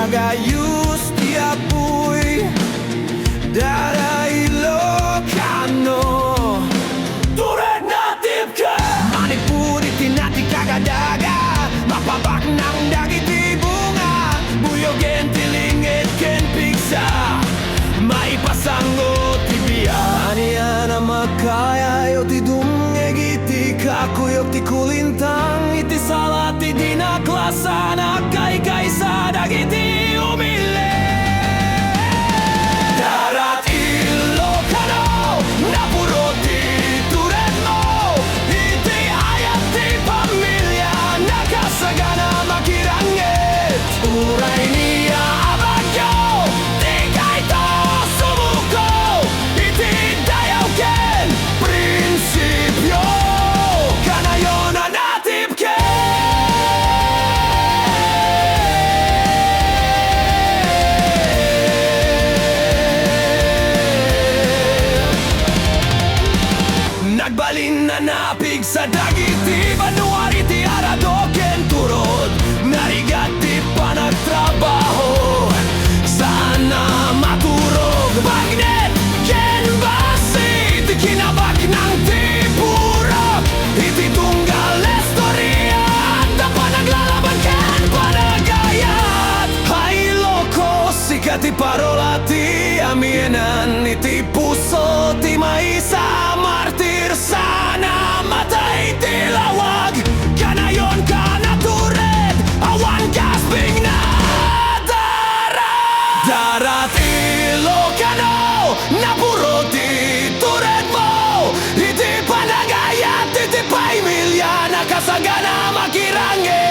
nagayus ti apoy dara Ilocano. Tured na tipka Manipuri tinati kagadaga mapabak ng dagiti bunga buyogen tilingit ken pigsa maipasango ti biya aniya na makaya yo ti dumngeg iti kakuyok ti kulintang iti salat ti dinaklasa na kay sa dagiti umili darat Ilocano napuro ti tured mo iti ayat ti pamilya nakasagana makirangit uray niya abagyo di kayto sumuko iti dayaw ken prinsipyo kanayon na natipke. Nagbalin na napig sa dagiti banuari ti arado ken turod narigat ti panagtrabaho saan na maturog bagnet ken basi ti kinabak ng tipurok iti tunggal estorya at panaglalaban ken panagayat ay loko sikat ti parola ti amienan iti puso ti maisa martir sana matay ti lawag kanayon ka natured awan gasping na darat Ilocano napuro ti tured mo iti panagayat iti pamilya nakasagana makirangit